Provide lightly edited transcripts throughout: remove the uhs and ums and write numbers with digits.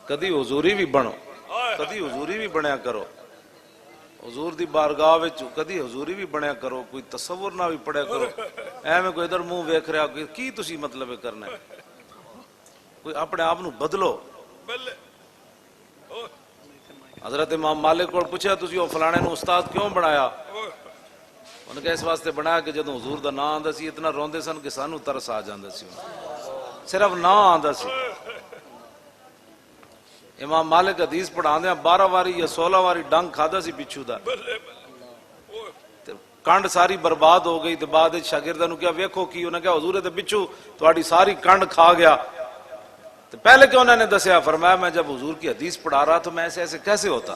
کدی حضوری بھی بنو، کدی حضوری بھی بنیا کرو، حضور دی بارگاہ وچ کدی حضوری بھی بنیا کرو، کوئی تصور نہ بھی پڑھیا کرو، ایویں کوئی ادھر منہ ویکھ رہا کی تسی مطلب کرنا ہے، کوئی اپنے آپ نو بدلو۔ حضرت امام مالک کو پوچھا تسی او فلانے نو استاد کیوں بنایا؟ انہوں نے اس واسطے بنایا کہ جدوں حضور دا نام آندا سی اتنا روندے سن کہ سانو ترس آ جاندا سی، صرف نام آندا سی۔ امام مالک حدیث پڑھاندے 12 واری یا 16 واری ڈنگ کھادا سی پچھو دا، کنڈ ساری برباد ہو گئی، تے بعد شاگرداں نو کیا ویکھو کی، انہوں نے کہا حضور تے پچھو تہاڈی ساری کنڈ کھا گیا۔ تو پہلے کیوں انہوں نے دسیا؟ فرمایا میں جب حضور کی حدیث پڑھا رہا تو میں ایسے ایسے کیسے ہوتا؟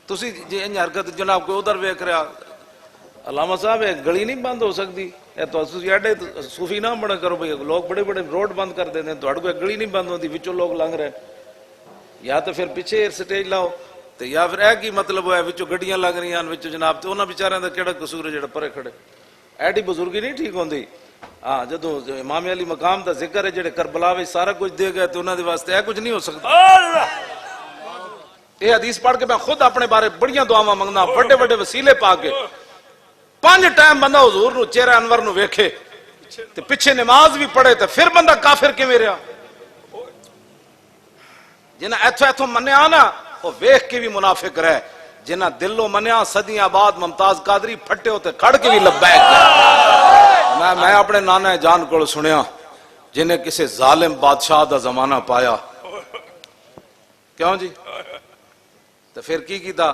تسی جی انج حرکت جناب کوئی ادھر ویکھ رہا، علامہ صاحب ایک گلی نہیں بند ہو سکتی، اے تو ایڈے صوفی نہ بڑا کرو بھئی، لوگ بڑے بڑے روڈ بند کر دیتے ہیں، تہاڈے کوئی گلی نہیں بند ہوتی، وچوں لوگ لنگ رہے، یا تو پھر پیچھے سٹیج لاؤ، تے یا پھر اے کی مطلب ہوا ہے وچوں گڈیاں لگ رہی ہیں وچوں جناب، تے انہاں بیچاریاں دا کیڑا قصور ہے جڑا پرے کھڑے؟ ایڈی بزرگی نہیں ٹھیک ہوندی۔ ہاں جدوں امام علی مقام دا ذکر ہے جڑے کربلا وچ سارا کچھ دے گئے تے انہاں دے واسطے اے کچھ نہیں ہو سکتا۔ یہ حدیث پڑھ کے میں خود اپنے بارے بڑیاں دعاواں منگنا، بڑے بڑے وسیلے پا کے 5 ٹائم بندہ حضور نو چہرہ انور نو ویکھے تے پیچھے نماز بھی پڑھے تے پھر بندہ کافر کیویں رہیا؟ جنہاں ایتھوں ایتھوں منیا نا وہ ویکھ کے بھی منافق رہے، جنہاں دلوں منیا صدیاں بعد ممتاز قادری پھٹے ہوتے کھڑ کے بھی لبیک۔ میں اپنے نانا جان کو سنیا جنہیں کسی ظالم بادشاہ دا زمانہ پایا، کیوں جی؟ تو پھر کی کیتا؟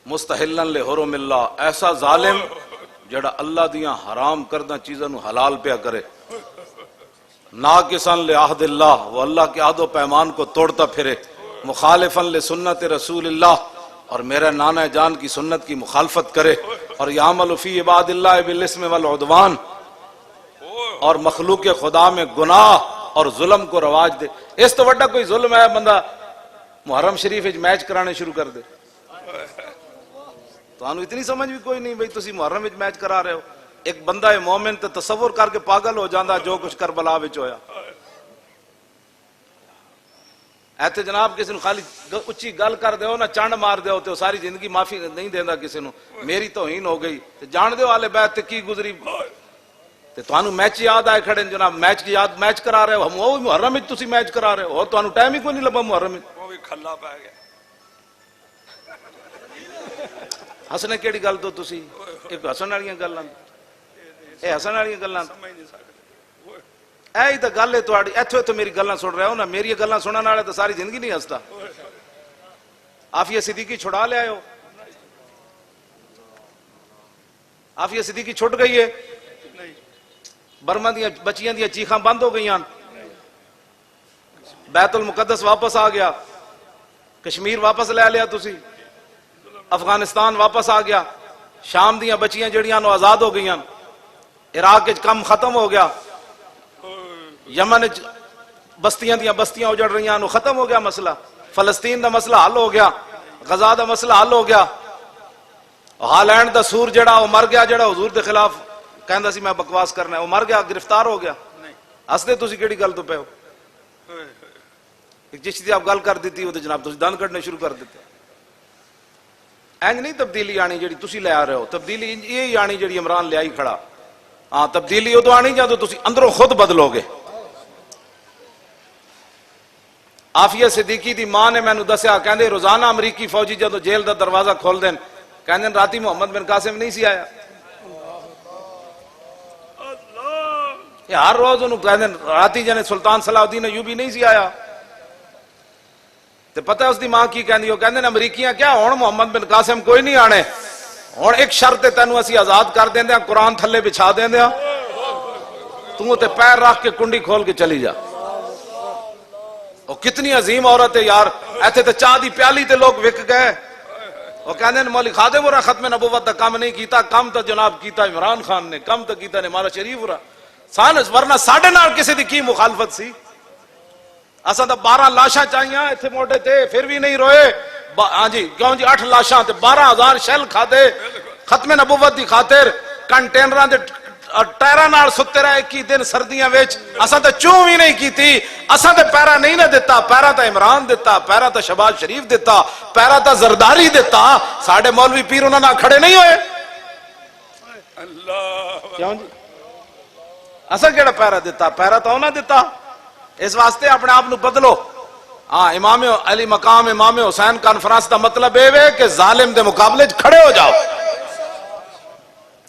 مستحلن لحرم اللہ، ایسا ظالم جڑا اللہ دیاں حرام کردہ چیزاں نو حلال پیا کرے، ناقصاً لعہد اللہ، وہ اللہ کے عہد و پیمان کو توڑتا پھرے، مخالفاً لسنت رسول اللہ، اور میرے نانا جان کی سنت کی مخالفت کرے، اور یعمل فی عباد اللہ بالاسم والعدوان، اور مخلوق خدا میں گناہ اور ظلم کو رواج دے۔ اس تو وڈا کوئی ظلم ہے بندہ محرم شریف میچ کرانے شروع کر دے؟ تو انہوں اتنی سمجھ بھی کوئی نہیں بھئی تسی محرم وچ میچ کرا رہے ہو۔ ایک بندہ مومن تے تصور کر کے پاگل ہو جاندہ جو کچھ کربلا وچ ہویا۔ ایتھے جناب کسی نو خالی اچھی گل کر دیو نا، چانڈ مار دیو تے ساری زندگی معافی نہیں دیندا کسی نو، میری توہین ہو گئی تے جان دیو آل بیت تے کی گزری، تے تانوں میچ یاد آئے کھڑے جناب، میچ کی یاد میچ کرا رہے ہو، ہم وہ محرم وچ تسی میچ کرا رہے ہو، تانوں ٹائم ہی کوئی نہیں لبا محرم وچ، وہ بھی کھلا پے گیا۔ ہسنے کیڑی گل تو تسی ایک ہسن والیاں گلاں، اے ہسن والیاں گلاں اے تے گل ہے تہاڈی، ایتھوں ایتھوں میری گلاں سن رہے ہو نا، میری گلاں سنن والے تے ساری زندگی نہیں ہستا۔ عافیہ صدیقی چھڑا لے آئے ہو، عافیہ صدیقی چھٹ گئی ہے، برما دیاں بچیاں دیاں چیخاں بند ہو گئیاں، بیت المقدس واپس آ گیا، کشمیر واپس لے لیا تسی، افغانستان واپس آ گیا، شام دیاں بچیاں جڑیاں نو آزاد ہو گئیاں، عراق وچ کم ختم ہو گیا، یمن بستیاں دیاں بستیاں اجڑ رہیاں نو ختم ہو گیا مسئلہ، فلسطین دا مسئلہ حل ہو گیا، غزہ دا مسئلہ حل ہو گیا، ہالینڈ دا سور جڑا وہ مر گیا، جڑا حضور دے خلاف کہندا سی میں بکواس کرنا ہے، وہ مر گیا، گرفتار ہو گیا۔ ہسدے تسی کیڑی گل تو پے ہو؟ جس دی آپ گل کر دیتی وہ تے جناب تسی دند کڈنے شروع کر دیتے۔ اینج نہیں تبدیلی آنی جڑی تسی لے آ رہے ہو، تبدیلی یہی آنی جڑی عمران لے آئی کھڑا۔ ہاں تبدیلی ادو آنی جدوں تسی اندروں خود بدلو گے۔ عافیہ صدیقی دی ماں نے مینوں دسیا، کہندے روزانہ امریکی فوجی جدوں جیل دا دروازہ کھول دین، کہندے راتی محمد بن قاسم نہیں سی آیا، ہر روز انہوں کہندے راتی جنے سلطان صلاح الدین ایوبی نہیں سی آیا، تے پتہ اس دی ماں کی کہندی ہو، کہندے امریکیاں کیا ہن محمد بن قاسم کوئی نہیں آنے، ہن ایک شرط ہے تینوں اسی آزاد کر دیندے، قرآن تھلے بچھا دیندے، تو تے پیر رکھ کے کنڈی کھول کے چلی جا۔ وہ کتنی عظیم عورت ہے یار، ایتھے تے چاہ دی پیالی تے لوگ وک گئے، وہ کہندے نے مولی خادم ورا ختم نبوت دا کام نہیں کیتا، کم تو جناب کیتا عمران خان نے، کم تو کیتا نے مالا شریف ورا، سانس ورنہ ساڑھے نال کسی دی کی مخالفت سی؟ اساں دا 12 لاشاں چاہیاں ایتھے موٹے تے پھر بھی نہیں روئے، ہاں جی کیوں جی 8 لاشاں تے 12,000 شیل کھادے ختم نبوت دی خاطر، کنٹینراں دے ਟਾਇਰਾਂ ਨਾਲ ਸੁੱਤੇ ਰਹੇ 21 ਦਿਨ ਸਰਦੀਆਂ ਵਿੱਚ ਅਸਾਂ ਤਾਂ ਚੂੰ ਵੀ ਨਹੀਂ ਕੀਤੀ ਅਸਾਂ ਤੇ ਪੈਰਾ ਨਹੀਂ ਨਾ ਦਿੱਤਾ ਪੈਰਾ ਤਾਂ ਇਮਰਾਨ ਦਿੱਤਾ ਪੈਰਾ ਤਾਂ ਸ਼ਬਾਜ਼ ਸ਼ਰੀਫ ਦਿੱਤਾ ਪੈਰਾ ਤਾਂ ਜ਼ਰਦਾਰੀ ਦਿੱਤਾ ਸਾਡੇ ਮੌਲਵੀ ਪੀਰ ਉਹਨਾਂ ਨਾਲ ਖੜੇ ਨਹੀਂ ਹੋਏ ਅੱਲਾਹ ਕਿਉਂ ਜੀ ਅਸਾਂ ਕਿਹੜਾ ਪੈਰਾ ਦਿੱਤਾ ਪੈਰਾ ਤਾਂ ਉਹਨਾਂ ਦਿੱਤਾ ਇਸ ਵਾਸਤੇ ਆਪਣੇ ਆਪ ਨੂੰ ਬਦਲੋ ਹਾਂ ਇਮਾਮ ਅਲੀ ਮਕਾਮ ਇਮਾਮ ਹੁਸੈਨ ਕਾਨਫਰੰਸ ਦਾ ਮਤਲਬ ਇਹ ਹੈ ਕਿ ਜ਼ਾਲਿਮ ਦੇ ਮੁਕਾਬਲੇ 'ਚ ਖੜੇ ਹੋ ਜਾਓ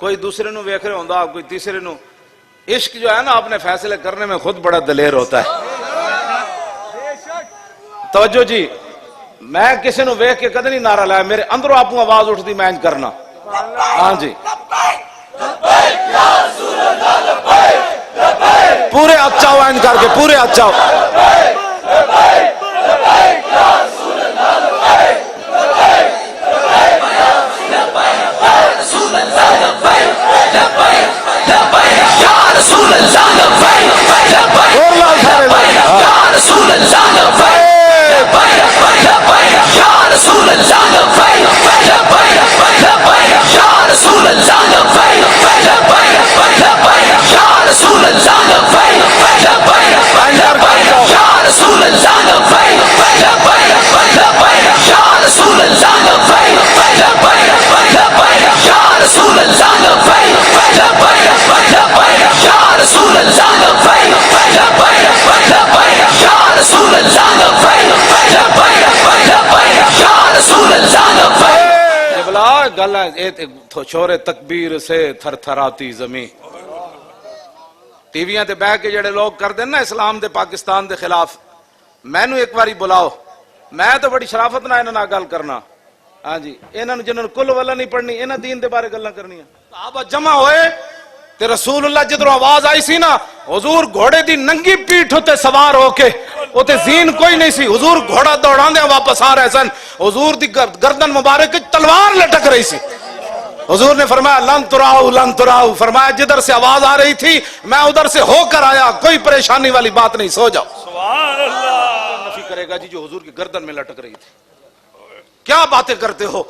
کوئی دوسرے نو ویکھ رہے ہوندا کوئی تیسرے نو. عشق جو ہے نا اپنے فیصلے کرنے میں خود بڑا دلیر ہوتا ہے. توجہ جی, میں کسی نو ویکھ کے کدی نہیں نعرہ لایا, میرے اندروں آپ کو آواز اٹھتی میں انج کرنا. ہاں جی پورے اچاؤ انج کر کے, پورے اچاؤ. گل چھوڑے تکبیر سے تھر تھراتی زمین. ٹی ویاں تے بہ کے جڑے لوگ کر دیں نا اسلام دے پاکستان دے خلاف, مینو ایک باری بلاؤ, میں تو بڑی شرافت نہ انہاں نال گل کرنا. ہاں جی, انہاں نوں جنہاں کل والا نہیں پڑھنی, انہاں دین دے بارے گلاں کرنیاں. صحابہ جمع ہوئے تے رسول اللہ جدروں آواز آئی سی نا, حضور گھوڑے دی ننگی پیٹھ تے سوار ہو کے, اوتے زین کوئی نہیں سی, حضور گھوڑا دوڑاندے واپس آ رہے سن, حضور دی گردن مبارک تلوار لٹک رہی سی. حضور نے فرمایا لن تراؤ لن تراؤ, فرمایا جدھر سے آواز آ رہی تھی میں ادھر سے ہو کر آیا, کوئی پریشانی والی بات نہیں, سو جاؤ. سبحان اللہ. نفی کرے گا جی جو حضور کی گردن میں لٹک رہی تھی. کیا باتیں کرتے ہو.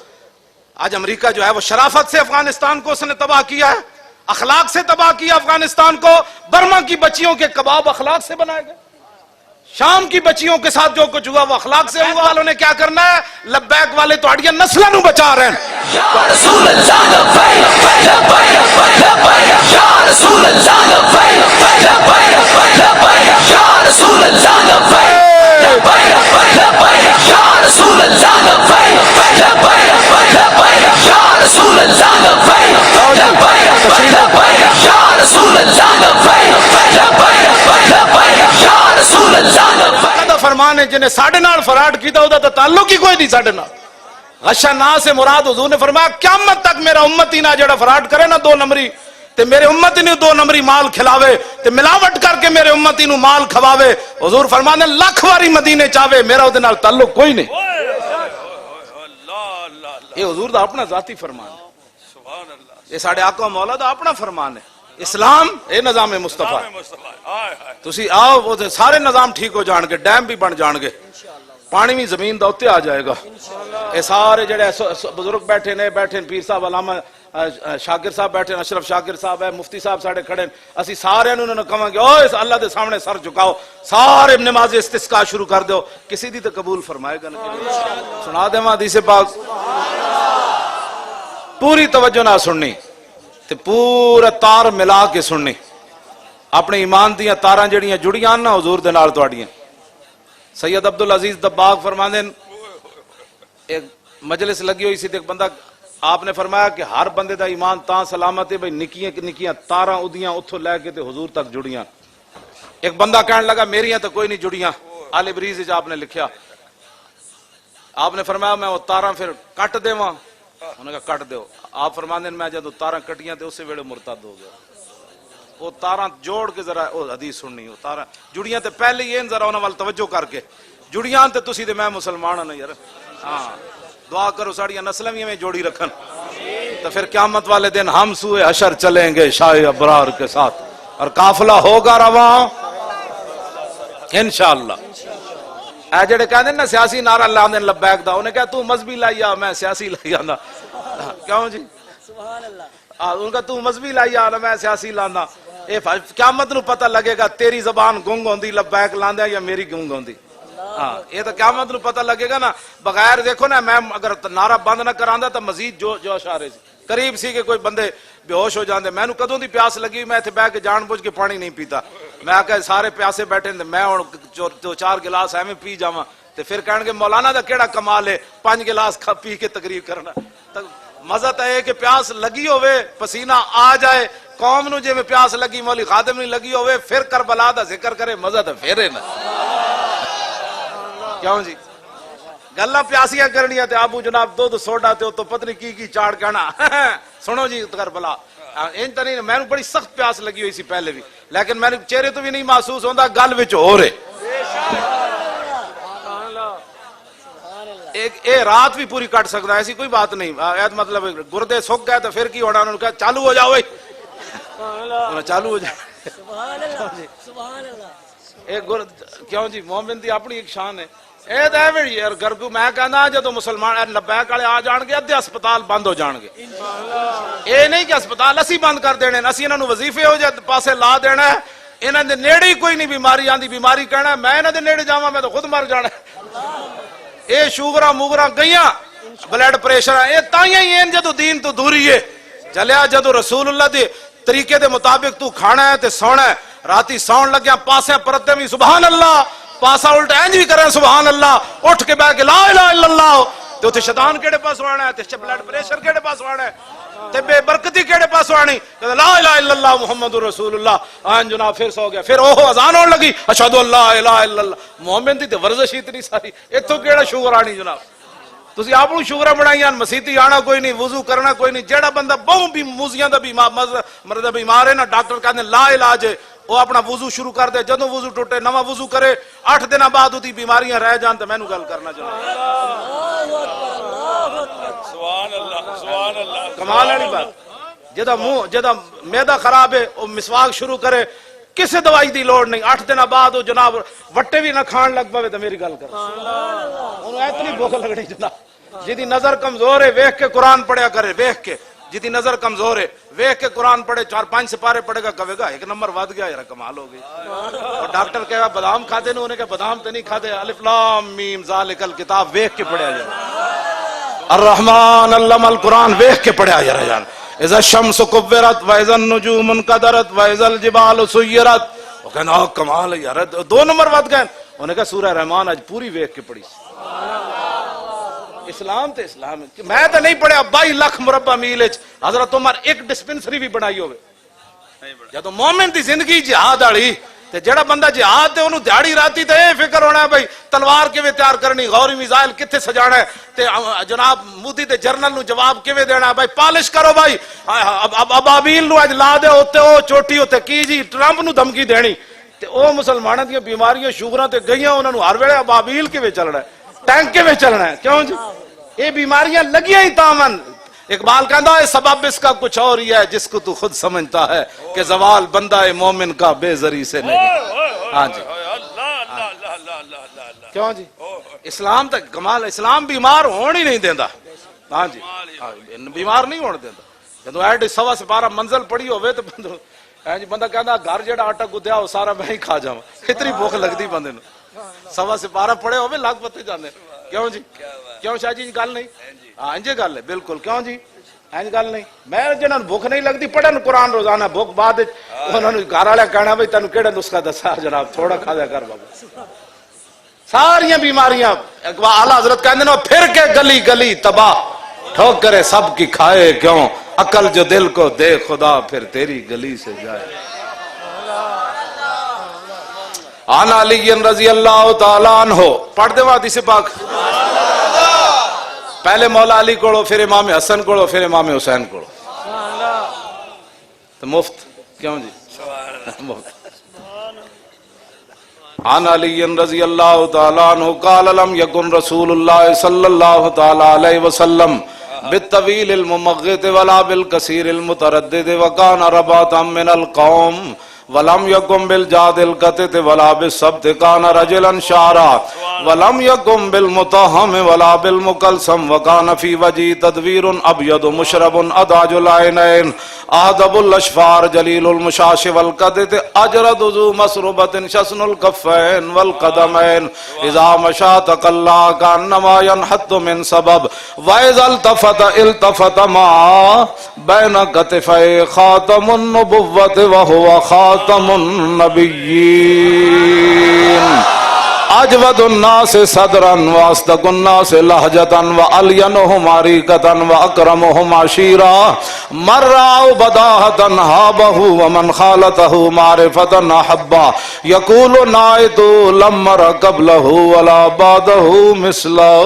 آج امریکہ جو ہے وہ شرافت سے افغانستان کو اس نے تباہ کیا ہے, اخلاق سے تباہ کیا افغانستان کو. برما کی بچیوں کے کباب اخلاق سے بنائے گئے, شام کی بچیوں کے ساتھ جو کچھ ہوا وہ اخلاق سے ہوا. والوں نے کیا کرنا ہے, لبیک والے تو اڑیاں نسلوں نو بچا رہے ہیں. یا رسول اللہ لبیک لبیک لبیک, یا رسول اللہ لبیک لبیک لبیک, یا رسول اللہ لبیک لبیک لبیک, یا رسول اللہ لبیک لبیک لبیک, یا رسول اللہ لبیک لبیک لبیک, یا رسول اللہ لبیک لبیک لبیک, یا رسول اللہ لبیک. فرمانے جنہیں ساڑھے نال فراڈ کیتا ہوتا تو تعلق ہی کوئی نہیں ساڑھے نال. غشہ نا سے مراد حضور نے فرمایا قیامت تک میرا امتی نہ جڑا فراڈ کرے نا 2 نمبری, تے میرے امتی نے 2 نمبری مال کھلاوے, تے ملاوٹ کر کے میرے امتی نو مال کھواوے, حضور فرمانے لاکھ واری مدینے چاہوے میرا وہ نال تعلق کوئی نہیں. یہ حضور دا اپنا ذاتی فرمان ہے, یہ ساڑھے آقا مولا دا اپنا فرمان ہے. اسلام اے نظام مصطفیٰ, تسی آؤ وہ سارے نظام ٹھیک ہو جان گے, ڈیم بھی بن جان گے, پانی بھی زمین دا اتے آ جائے گا. اے سارے جڑے بزرگ بیٹھے نے, بیٹھے پیر صاحب علامہ شاکر صاحب بیٹھے, اشرف شاکر صاحب ہے, مفتی صاحب ساڑے کھڑے, اسی سارے انہوں نے کہاں گے اوہ اللہ دے سامنے سر جھکاؤ, سارے نماز استسقاء شروع کر دو, کسی دی تو قبول فرمائے گا نا. سنا دے ماں حدیث پاک, پوری توجہ نہ سننی تے پورا تار ملا کے سننی. اپنے ایمان دیاں تاراں جڑیاں جڑیاں نا حضور دے نال تواڈیاں. سید عبدالعزیز دباغ فرماندے ایک مجلس لگی ہوئی سی تے ایک بندہ, آپ نے فرمایا کہ ہر بندے دا ایمان تاں سلامت ہے بھئی نکیاں نکیاں تاراں اودیاں اتھوں لے کے تے حضور تک جڑیاں. ایک بندہ کہنے لگا میریاں تو کوئی نہیں جڑیاں. آل بریز وچ آپ نے لکھیا, آپ نے فرمایا میں وہ تاراں پھر کٹ دیواں, انہوں نے کہا کٹ دیو. آپ فرماندے میں جدوں تاراں کٹیاں تے اسی ویلے مرتد ہو گیا. وہ تاراں جوڑ کے ذرا وہ حدیث سننی, وہ تاراں جڑیاں تے پہلے ہی ذرا انہاں وال توجہ کر کے, جڑیاں تے تسی تے میں مسلمان ہاں یار. ہاں دعا کرو ساڑیاں نسلیں بھی ہمیں جوڑی رکھن, تو پھر قیامت والے دن ہم سوئے حشر چلیں گے شاہ ابرار کے ساتھ, اور قافلہ ہوگا رواں انشاءاللہ. اے جڑے کہندے نا سیاسی نعرہ لاندے لبیک دا, انہیں کہا تو مذہبی لائی آ میں سیاسی لائی آنا. کیوں جی سبحان اللہ, ان کا تو مذہبی لائی آ میں سیاسی لانا. اے قیامت نو پتہ لگے گا تیری زبان گنگ ہوندی لبیک لاندے یا میری گنگ ہوندی. ہاں یہ تو قیامت نو پتہ لگے گا نا. بغیر دیکھو نا میں اگر نعرہ بند نہ کراندا تو مزید جوش آ رہے سی, قریب سی کہ کوئی بندے بے ہوش ہو جاندے. میں نو کدوں دی پیاس لگی, میں اتنے بہ کے جان بوجھ کے پانی نہیں پیتا. میں آکھا سارے پیاسے بیٹھے میں ہن 2-4 گلاس ایویں پی جاواں تے پھر کہن گے مولانا دا کیڑا کمال ہے 5 گلاس پی کے تقریر کرنا. مزہ تو ہے کہ پیاس لگی ہوئے پسینہ آ جائے قوم نو جے میں پیاس لگی مولی خادم نہیں لگی ہوئے پھر کربلا دا ذکر کرے مزہ تو پھر نا کیوں جی گلاں پیاسیاں کرنیاں تے ابو جناب دودھ سوڈا تے تو پتہ نہیں کی چاڑ کہنا سنو جی کربلا ان تو نہیں میں بڑی سخت پیاس لگی ہوئی سی پہلے بھی لیکن میں چہرے تو بھی نہیں محسوس ہوندا گل وچ ہو رہے ایک اے رات بھی پوری کٹ سکتا ایسی کوئی بات نہیں مطلب گردے سک گئے تو پھر کی ہونا انہوں نے کہا چالو ہو جاؤ چالو ہو جاؤ ایک کیوں جی مومن دی اپنی ایک شان ہے اے دے وی یار گرگو میں کہنا جدوں مسلمان لبیک والے آ جان گے ادھے ہسپتال بند ہو جان گے اے نہیں کہ ہسپتال اسی بند کر دینے اسی انہاں نوں وظیفے ہو جائے پاسے لا دینا ہے انہاں دے نیڑے ہی کوئی نہیں بیماری آندی بیماری کہنا ہے میں انہاں دے نیڑے جاواں میں تو خود مر جانا اے شوگراں موگراں گئیاں بلڈ پریشر اے تائیاں ہی ہیں جدوں دین تو دوری ہے چلیا جدوں رسول اللہ دے طریقے دے مطابق تو کھانا ہے تے سونا ہے راتی سون لگیا پاسے پرتے بھی سبحان اللہ پاسا الٹا انج بھی کریں سبحان اللہ اٹھ کے بیٹھ کے لا الہ الا اللہ تے اوتھے شیطان کیڑے پاس آنا ہے تے بلڈ پریشر کیڑے پاس آنا ہے تے بے برکتی کیڑے پاس آنی لا الہ الا اللہ محمد رسول اللہ آن جناب پھر سو گیا پھر اوہ اذان ہون لگی اشہد ان لا الہ الا اللہ مومن دی تے ورزش اتنی ساری ایتھوں کیڑا شوگر آنی جناب تسی آپ کو شوگر بنائیاں مسیتی آنا کوئی نہیں وضو کرنا کوئی نہیں جیڑا بندہ بہت بھی موزیاں دا مرد بیمار ہے نا ڈاکٹر کہتے ہیں لا علاج ہے وہ اپنا وضو شروع کر دے جدوں وضو ٹوٹے نواں وضو کرے 8 دن بعد اودی بیماریاں رہ جان تے مینوں گل کرنا چاہیے سبحان اللہ سبحان اللہ کمال والی بات جدا منہ جدا معدہ خراب ہے وہ مسواک شروع کرے کسی دوائی دی لوڑ نہیں 8 دن بعد وہ جناب وٹے بھی نہ کھان لگ پوے تے میری گل کر انہوں اتنی بھوک لگنی جناب جدی نظر کمزور ہے ویکھ کے قرآن پڑھیا کرے ویکھ کے جدی نظر کمزور ہے ویکھ کے قرآن پڑھے 4-5 سپارے پڑھے گا کہے گا 1 نمبر ود گیا یار کمال ہو گئی اور ڈاکٹر کہے گا بادام کھاتے نے انہیں کہ بادام تے نہیں کھاتے الف لام میم ذالک الکتاب ویکھ کے پڑھیا جائے الرحمن علم القرآن ویکھ کے پڑھیا جائے اذا الشمس کورت واذا النجوم انکدرت واذا الجبال سیرت وہ کہنا کمال ہے یار 2 نمبر ود گئے انہیں کہا سورہ رحمان آج پوری ویکھ کے پڑھی اسلام تے اسلام ہے میں تو نہیں پڑھیا 22 لاکھ مربع میل حضرت عمر ایک ڈسپنسری بھی بنائی ہوئے جدوں مومن دی زندگی جہاد والی تے جڑا بندہ جہاد تے انہوں دیہڑی راتی تے اے فکر ہونا ہے بھائی تلوار کیویں تیار کرنی غوری میزائل کتھے سجانا ہے تے جناب مودی تے جرنل نو جواب کیویں دینا ہے بھائی پالش کرو بھائی ابابیل نو اج لا دے اوتے او چوٹی اوتے کی جی ٹرمپ نو دھمکی دینی تے او مسلماناں دی بیماریاں شوگراں تے گئیاں انہاں نو ہر ویلے ابابیل کیویں چلنا ہے ٹینک کیویں چلنا ہے کیوں جی یہ بیماریاں لگیاں ہی تامن اقبال کہتا ہے سبب اس کا کچھ اور ہی ہے جس کو تو خود سمجھتا ہے کہ زوال بندہ مومن کا بے زری سے نہیں ہاں جی کیوں جی اسلام تک کمال اسلام بیمار ہون ہی نہیں دینا ہاں جی بیمار نہیں ہونے دینا جدو ایڈ 12 منزل پڑی ہوئے تو بندہ کہتا گھر جڑا آٹا گدیا وہ سارا میں ہی کھا جاؤں اتنی بھوک لگتی بندے نو 12 پڑے ہوئے لگ پتے جانے کیوں جی کیوں شاہ جی گل نہیں ہاں انجے گل ہے بالکل کیوں جی اینج گل نہیں میں جنہاں بھوک نہیں لگتی پڑھن قرآن روزانہ بھوک بعد انہوں نے گھر والے کہنا بھائی تینوں کیڑا نسخہ دسا جناب تھوڑا کھا دیا کر بابا ساریاں بیماریاں اعلیٰ حضرت کہندے نے پھر کے گلی گلی تباہ ٹھوکرے سب کی کھائے کیوں عقل جو دل کو دے خدا پھر تیری گلی سے جائے عن علی رضی اللہ تعالیٰ عنہ پڑھ دے حدیث پاک پہلے مولا علی کوڑو پھر امام حسن کوڑو پھر امام حسین کوڑو تو مفت کیوں جی مفت عن علی رضی اللہ تعالیٰ عنہ قال لم یکن رسول اللہ صلی اللہ تعالیٰ علیہ وسلم بالطویل الممغت ولا بالکثیر المتردد وکان رباتا من القوم ولم يكن بالجاد القتت ولا بالسبت كان رجلا شعرا ولم يكن بالمطهم ولا بالمكلسم وكان في وجهه تدوير ابيض مشرب اداج العينين اهدب الاشفار جليل المشاش والقدت اجرد ذو مسربة شسن الكفين والقدمين اذا مشى تقلى كانما ينحط من سبب واذا التفت ما بين كتفي خاتم النبوة وهو خاتم النبیین اجود الناس صدرا واصدق الناس لهجة والینهم عریقة واکرمهم عشیرا من رأوا بداهة هابه ومن خالطه معرفة احبا یقول نائت لم مر قبله ولا بعده مثلا.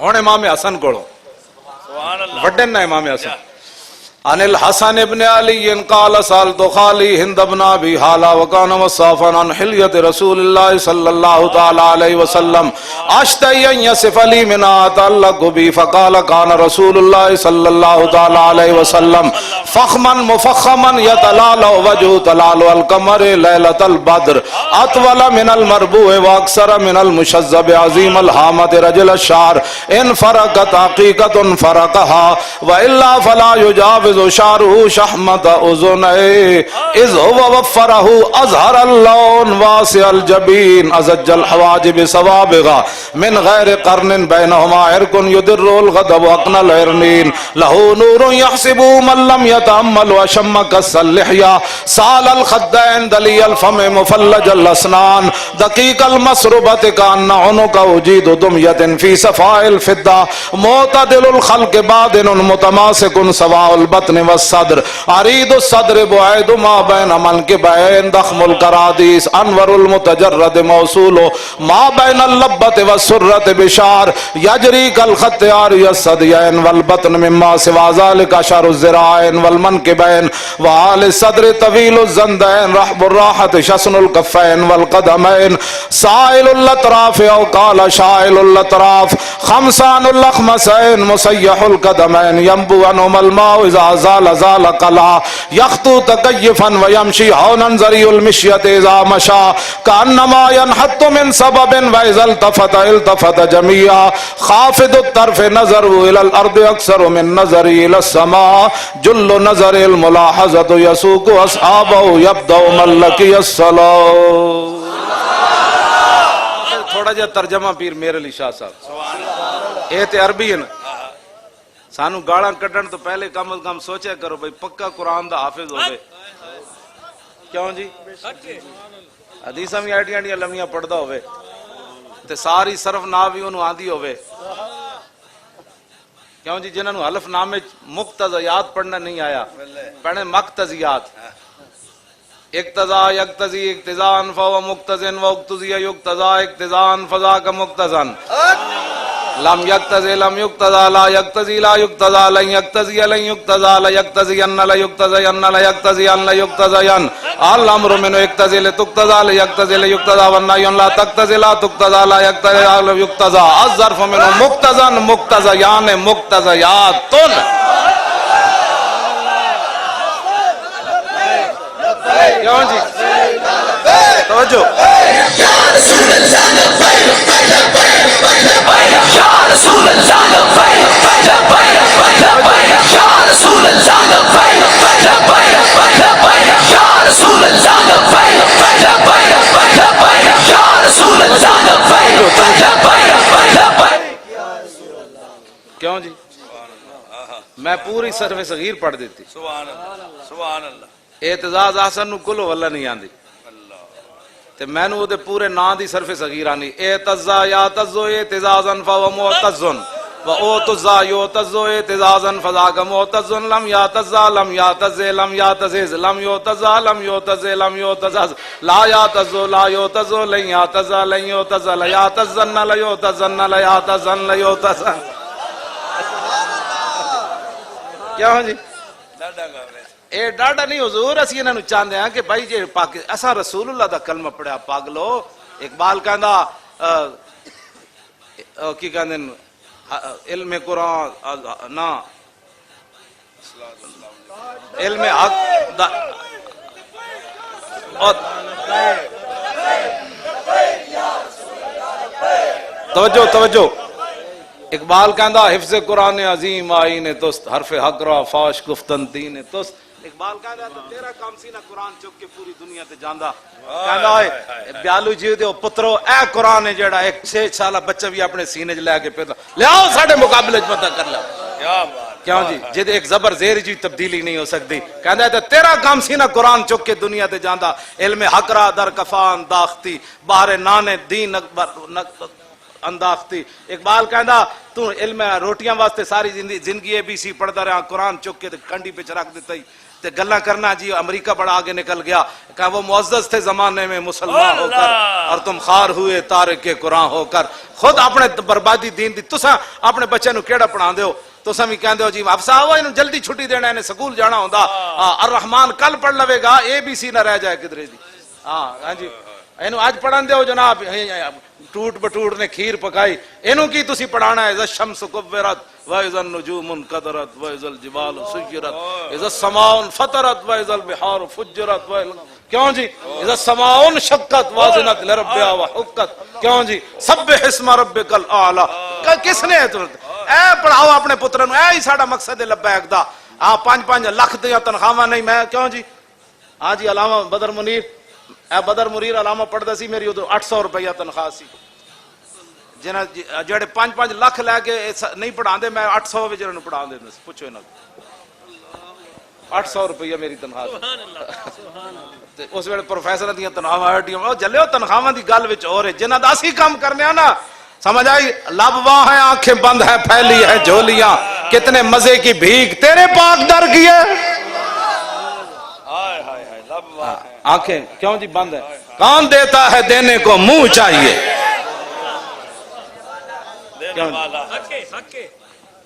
ہن امام حسن کولو سبحان اللہ. وڈن نا امام حسن عن الحسن ابن علی قال سالت خالی ہند ابن ابی حالا وکان مصافا عن حلیت رسول اللہ صلی اللہ تعالی علیہ وسلم اشتئی ان یصف لی من اتعلق بی فقال کان رسول اللہ صلی اللہ تعالی علیہ وسلم فخما مفخما یتلال وجه تلال القمر لیلۃ البدر اطول من المربوع واکثر من المشذب عظیم الحامت رجل الشعر ان فرقت حقیقت فرقها والا فلا یجاوز شعره شحمت اذنه اذ هو وفره اظهر اللون واسع الجبين ازج الحواجب سوابغا من غير قرن بينهما عرق يدر الغضب اقنى العرنين له نور يحسب من لم يتأمل وشم كس اللحية سال الخدين دلي الفم مفلج الاسنان دقيق المسربة كأن عنق وجيد دمية في صفاء الفضة معتدل الخلق بادن متماسك سواء البطن والصدر عريض الصدر بعيد ما بين منكبين ضخم الكراديس انور المتجرد موصول ما بين اللبة والسرة بشعر يجري كالخط عاري الثديين والبطن مما سوى ذلك اشعر الذراعين والمنكبين وعال الصدر طويل الزندين رحب الراحة شسن الكفين والقدمين سائل الاطراف او قال شائل الاطراف خمسان الاخمسين مسيح القدمين ينبو عنهم الماء اذا زال زال قلع يخطو تكيفا ويمشي هونا زري المشية اذا مشى كأنما ينحط من سبب واذا التفت التفت جميعا خافض الطرف نظر الى الارض اكثر من نظر الى السماء جل نظر الملاحظة يسوق اصحابه يبدأ من لقي الصلاة. تھوڑا جا ترجمہ پیر میرے علی شاہ صاحب اے تے عربی ہے نا سانو گاڑاں کڈن تو پہلے کم از کم سوچے کرو بھئی پکا قرآن دا حافظ ہوئے کیوں جی حدیثہ میں ایڈیاں ڈیاں لمیاں پڑھدا ہوئے تے ساری صرف ناوی انہوں آندھی ہوئے کیوں جی جنہوں حلف نامے مقتضیات پڑھنا نہیں آیا پڑھنے مقتضیات اقتضا یقتضی اقتضان فهو مقتضن واقتضی یقتضا اقتضان فذاک مقتضن لم یقتضی لم یقتضا لا یقتضی لا یقتضا لن یقتضی لن یقتضا لا یقتضی ان لا یقتضی ان لا یقتضی ان لا یقتضی ان الامر منه یقتضی لتقتضا لا یقتضی لیقتضا والنهی لا تقتضی لا تقتضا لا یقتضی لا یقتضا الظرف منه مقتضن مقتضیان مقتضیات. کیوں جی توجہ کیوں جی میں پوری صرف صغیر پڑھ دیتی سبحان اللہ سبحان اللہ. اعتزاز احسن نو کلو واللہ نہیں آندی تے میں نو دے پورے نا دی صرف صغیر آنی اعتزا یاتزو اعتزازن فو معتزن و اوتزا یوتزو اعتزازن فذاک معتزن لم یاتزا لم یاتزے لم یاتزز لم یوتزا لم یوتزے لم یوتزز لا یاتزو لا یوتزو لن یاتزا لن یوتزا لا یاتزن لا یوتزن لا یاتزن لا یوتزن. کیا ہوں جی اے ڈاڈا نہیں حضور اسی انہاں نو چاہندے ہیں کہ بھائی جے پاک اساں رسول اللہ دا کلمہ پڑھیا پاگلو. اقبال کہندا کی کہندے علم قرآن نا علم حق دا توجہ توجہ. اقبال کہندا حفظ قرآن عظیم آئین توست حرف حق را فاش گفتن دین توست. اقبال کہندا تو تیرا کام سی نا قرآن چک کے پوری دنیا تے جاندا. کہندا اے بیالو جی دے پترو اے قرآن ہے جڑا ایک 6 سالہ بچہ بھی اپنے سینے چ لے کے پھردا لے آؤ ساڈے مقابلے وچ پتہ کر لو. کیا بات کیوں جی جد ایک زبر زیر جی تبدیلی نہیں ہو سکتی کہندا ہے تے تیرا کام سی نا قرآن چک کے دنیا تے جاندا علم حقرا در کفان داختی باہر نانے دین اکبر انداختی اقبال کہندا تو علم روٹیاں واسطے ساری زندگی اے بی سی پڑھدا رہا قرآن چک کے تے کنڈی پہ رکھ دیتا ہی تے گلا کرنا جی امریکہ بڑا آگے نکل گیا کہ وہ معزز تھے زمانے میں مسلمان ہو کر اور تم خار ہوئے تارک قرآن ہو کر خود اپنے بربادی دین دی تساں اپنے بچے نو کیڑا پڑھا دیو تساں بھی کہندے ہو جی افسا ہوا انہوں جلدی چھٹی دینا انہیں سکول جانا ہوندا الرحمن کل پڑھ لوے گا اے بی سی نہ رہ جائے کدرے دی ہاں جی اینو آج پڑھان دیو جناب ٹوٹ بٹوٹ نے کھیر پکائی اینو کی تسی پڑھانا ہے اذا الشمس کورت واذا النجوم انقدرت واذا الجبال سجرت اذا السماء فطرت واذا البحار فجرت کیوں جی اذا السماء انشقت وازنت لربها وحقت کیوں جی سبح اسم ربک الاعلی کس نے اے پڑھاؤ اپنے پتر نو اے ہی ساڈا مقصد ہے لبیک دا 5-5 لاکھ دیاں تنخواہاں نہیں میں کیوں جی ہاں جی علامہ بدر منیر اے بدر منیر علامہ پڑھدا سی میری ادو 800 روپیہ تنخواہ سی جنہ جڑے 5-5 لاکھ لے کے نہیں پڑھاندے میں 800 وچ انہاں نوں پڑھا دیندے سی پوچھو انہاں 800 روپیہ میری تنخواہ سی اس ویلے پروفیسر دیاں تنخواہاں ہٹیاں او جلے تنخواہاں دی گل وچ اور جنہاں دا اسی کام کرنے آ نا سمجھ آئی لب واں ہیں آنکھیں بند ہیں پھیلی ہیں جھولیاں کتنے مزے کی بھیک تیرے پاک در کی ہے آنکھیں کیوں جی بند ہے کون دیتا ہے دینے کو منہ چاہیے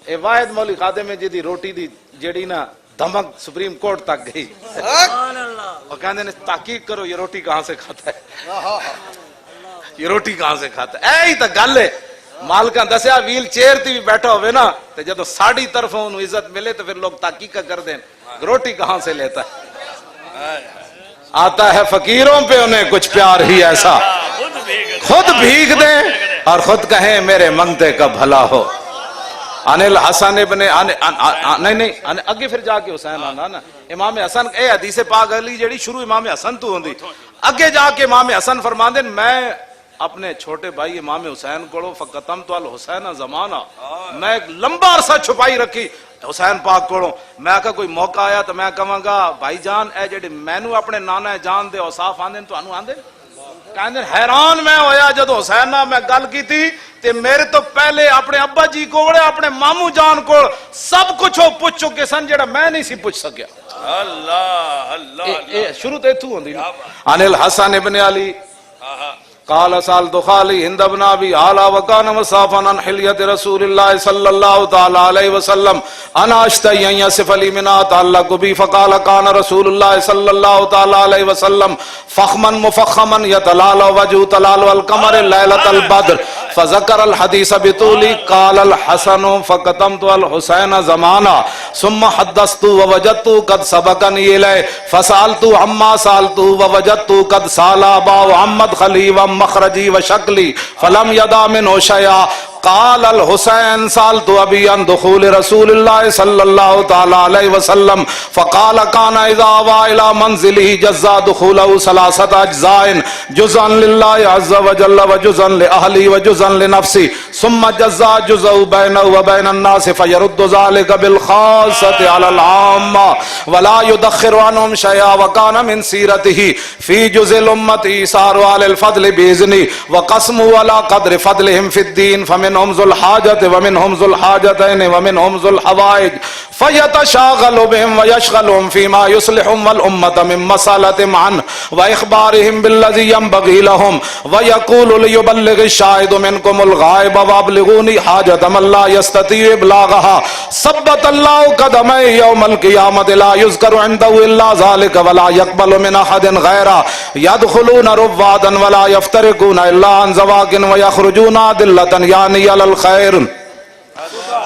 اے واحد مولی خادم میں جی روٹی دی جڑی نا دھمک سپریم کورٹ تک گئی وہ کہندے نے تحقیق کرو یہ روٹی کہاں سے کھاتا ہے یہ روٹی کہاں سے کھاتا ہے اے ہی تا گل ہے مالکاں دسیا ویل چیئر تی بھی بیٹھا ہوئے نا تے جدو ساڑی طرفوں انہوں عزت ملے تو پھر لوگ تحقیق کر دیں روٹی کہاں سے لیتا ہے آتا ہے فقیروں پہ انہیں کچھ پیار ہی ایسا خود بھیگ دیں اور خود کہیں میرے منگتے کا بھلا ہو انل حسن ابن نہیں اگے پھر جا کے حسین آنا نا امام حسن اے حدیث پاک علی جڑی شروع امام حسن تو ہوندی اگے جا کے امام حسن فرماندے میں اپنے چھوٹے بھائی امام حسین کو فقتمت الحسین زمانہ میں ایک لمبا عرصہ چھپائی رکھی حسین پاک کو میں کہا کوئی موقع آیا تو میں کہاں گا بھائی جان اے جڑے مینو اپنے نانا جان دے اوصاف آندے تو انو آندے کہندے حیران میں ہویا جدو حسین میں گل کی تھی تے میرے تو پہلے اپنے ابا جی کو اپنے مامو جان کو سب کچھ وہ پوچھ چکے سن جڑا میں نہیں سی پوچھ سکیا اللہ اللہ شروع تے تو ہوندی ان الحسن ابن علی قال سالت خالي هند بن ابي علا وكان مصافا عن حليه رسول الله صلى الله تعالى عليه وسلم انا اشتهي ان يصف لي من تعلق بي فقال كان رسول الله صلى الله تعالى عليه وسلم فخما مفخما يتلال وجه تلال القمر ليله البدر فذكر الحديث بطولي قال الحسن فقتمت الحسين زمانا ثم حدثت ووجدت قد سبقني اليه فسالت عما سالت ووجدت قد سال ابا محمد خلي مخرجي وشكلي فلم يدع منه شيئا قال الحسين سالت ابي عن دخول رسول الله صلى الله تعالى عليه وسلم فقال كان اذا اوى الى منزله جزا دخوله 3 اجزاء جزءا لله عز وجل وجزءا لاهله وجزءا لنفسه ثم جزا جزء بينه وبين الناس فيرد ذلك بالخاصة على العامة ولا يدخر عنهم شيئا وكان من سيرته في جزء الامة ايثار على الفضل باذنه وقسمه على قدر فضلهم في الدين فمنهم ذو الحاجة ومنهم ذو الحاجتين ومنهم ذو الحوائج فيتشاغل بهم ويشغلهم فيما يصلحهم والأمة من مسألة عنه وإخبارهم بالذي ينبغي لهم ويقول ليبلغ الشاهد منكم الغائب وابلغوني حاجة من لا يستطيع إبلاغها ثبت الله قدمي يوم القيامة لا يذكر عنده إلا ذلك ولا يقبل من أحد غيره يدخلون روادا ولا يفترقون إلا عن زواج ويخرجون أدلة يعني على الخير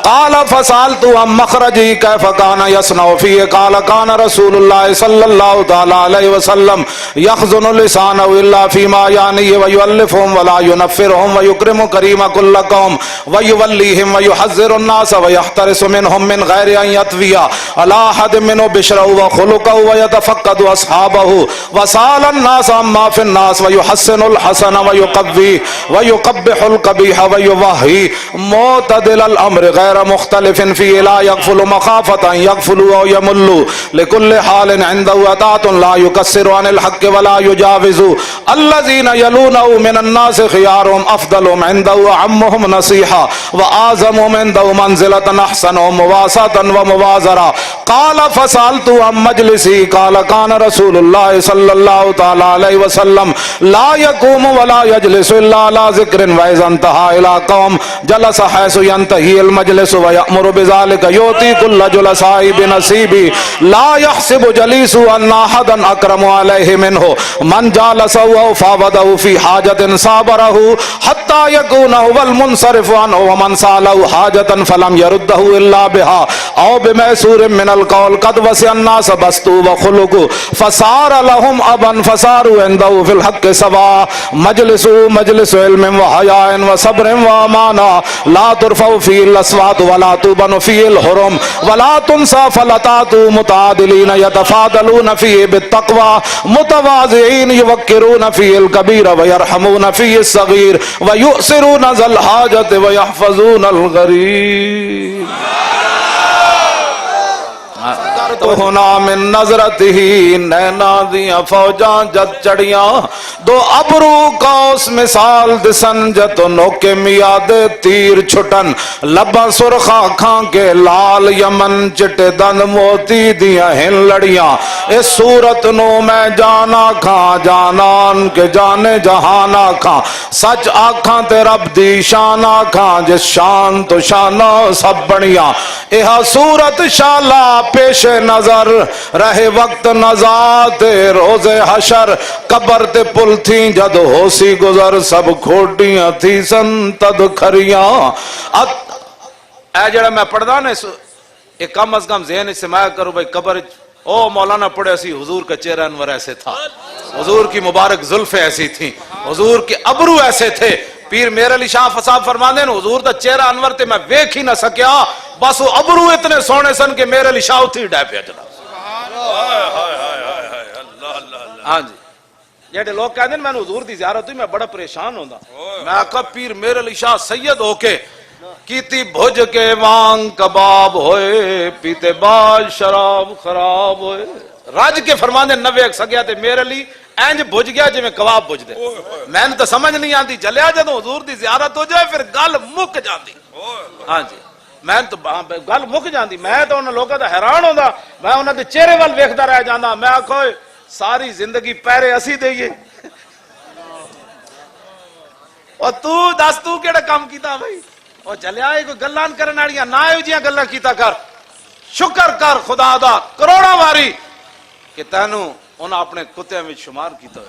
قال فسألت عن مخرجي كيف كان يصنع فيه قال كان رسول الله صلى الله تعالى عليه وسلم يخزن لسانه إلا فيما يعنيه ويؤلفهم ولا ينفرهم ويكرم كريم كل قوم ويوليهم ويحذر الناس ويحترس منهم من غير أن يطوي على أحد منه بشره وخلقه ويتفقد أصحابه وسأل الناس عما في الناس ويحسن الحسن ويقبح القبيح ويوهي معتدل الأمر غير غیر مختلف فی لا یغفل مخافة ان یغفلوا او یملوا لکل حال عنده عطاۃ لا یکسر عن الحق ولا یجاوز الذین یلونہ من الناس خیارهم افضلهم عنده وعمهم نصیحا واعظمهم عنده منزلة احسنهم مواساة وموازرا قال فسألت عن مجلسی قال كان رسول اللہ صلی اللہ تعالی علیہ وسلم لا يقوم ولا يجلس الا على ذکر واذا انتهى الى قوم جلس حيث ينتهي المجلس ويأمر بذلك يؤتي كل جلساء بنصيبه لا يحسب جليس ان احدا اكرم عليه منه من جالسه او فاوضه في حاجة صابره حتى يكون هو المنصرف عنه ومن سأله حاجة فلم يرده الا بها او بميسور من القول قد وسع الناس بسطوا وخلقوا فصار لهم ابا فصاروا عنده في الحق سواء مجلس علم وحياء وصبر وامانة لا ترفع فيه الاصوات ولا تبن فيه الحرم ولا تنسى فلتات متعادلين يتفاضلون فيه بالتقوى متواضعين يوقرون فيه الكبير ويرحمون فيه الصغير ويؤثرون ذا الحاجة ويحفظون الغريب ہونا من نظرت ہی نینا دیاں فوجاں جد چڑیاں دو ابرو قوس مثال دسن جت نوکے میاد تیر چھٹن لباں سرخا کھان کے لال یمن چٹے دند موتی دیاں ہن لڑیاں اس صورت نو میں جانا کھاں جانان کے جانے جہانا کھاں سچ آکھاں تے رب دی شانا کھاں جس شان تو شانہ سب بڑیاں ایہا صورت شالا پیش نظر رہے وقت نزات روز حشر قبر تے پل تھی جد ہو سی گزر سب کھوٹیاں تھی سن تد کھریاں اے جڑا میں پڑھدا نا ایک کم از کم ذہن سے مایا کرو بھائی قبر او مولانا پڑھے اسی حضور کا چہرہ انور ایسے تھا حضور کی مبارک زلفیں ایسی تھیں حضور کے ابرو ایسے تھے پیر میرے علی شاہ فصاب فرماندے ہیں حضور دا چہرہ انور تے میں ویکھ ہی نہ سکیا بس وہ ابرو اتنے سونے سن کہ میرے علی شاہ اتھی ڈائے پیا جناب ہاں جی جیڑے لوگ کہتے ہیں میں نے حضور دی زیارت ہوئی میں بڑا پریشان ہوں میں آقا پیر میرے علی شاہ سید ہو کے کیتی بھج کے وانگ کباب ہوئے پیتے باز شراب خراب ہوئے راج کے فرماندے نوے ایک سگیا تے میرے علی اینج بھج گیا جی میں کباب بھج دے میں نے تو سمجھ نہیں آتی جلیا جدو حضور دی زیارت ہو جائے پھر گل مک جاندی ہاں جی میں تو گل مک جاندی میں تو انہوں لوگوں دا حیران ہوندا میں انہوں دے چہرے وال ویکھدا رہ جاندا میں آکھو ساری زندگی پیرے اسی دئیے اور تو دس تو کیڑا کام کیتا بھائی اور چلیا ہے کوئی گلان کرن والیاں نہ ایو جیاں گلاں کیتا کر شکر کر خدا دا کروڑاں واری کہ تینوں انہاں اپنے کتےاں وچ شمار کیتا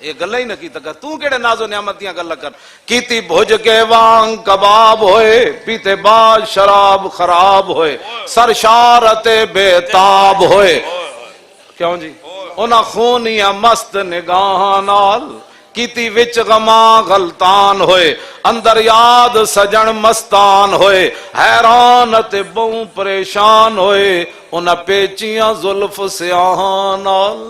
یہ گلہ ہی نہ کیتا کر تو کیڑے ناز و نعمت دیاں گلاں کر کیتی بھج کے وانگ کباب ہوئے پیتے باز شراب خراب ہوئے سرشارت بے تاب ہوئے کیوں جی انہاں خونیاں مست نگاہاں نال کیتی وچ غماں غلطان ہوئے اندر یاد سجن مستان ہوئے حیران تے بہوں پریشان ہوئے انہاں پیچیاں زلف سیاہاں نال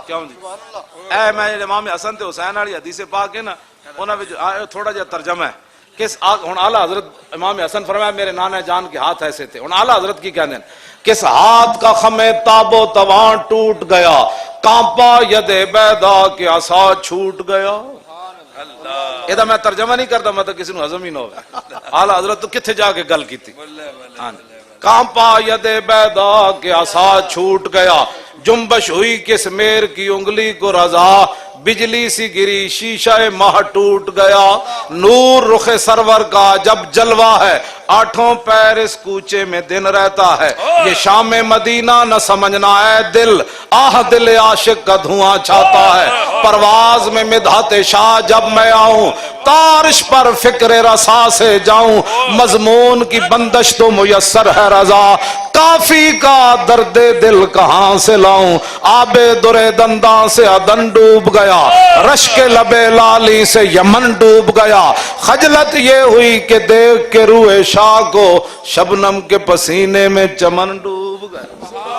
کیوں جی اے میں امام حسن تے حسین والی حدیث پاک ہے نا انہاں وچ تھوڑا جہا ترجمہ ہے کس ہن اعلی حضرت امام حسن فرمایا میرے نانا جان کے ہاتھ ایسے تھے ہن اعلی حضرت کی کہندے ہیں کس ہاتھ کا خم تاب و توان ٹوٹ گیا کانپا ید بیدا کے عصا چھوٹ گیا یہ میں ترجمہ نہیں کرتا میں تو کسی نو ہضم ہی نہ ہوگا اعلی حضرت تو کتھے جا کے گل کی تھی کانپا ید بیدا کے عصا چھوٹ گیا جنبش ہوئی کس میر کی انگلی کو رضا بجلی سی گری شیشہ ماہ ٹوٹ گیا نور رخ سرور کا جب جلوہ ہے آٹھوں پیر اس کوچے میں دن رہتا ہے یہ شام مدینہ نہ سمجھنا ہے دل آہ دل عاشق کا دھواں چھاتا ہے پرواز میں مدحت شاہ جب میں آؤں تارش پر فکر رسا سے جاؤں مضمون کی بندش تو میسر ہے رضا کافی کا درد دل کہاں سے لاؤں آب درے دنداں سے ادن ڈوب گیا رشک لبے لالی سے یمن ڈوب گیا خجلت یہ ہوئی کہ دیکھ کے روح شاہ کو شبنم کے پسینے میں چمن ڈوب گیا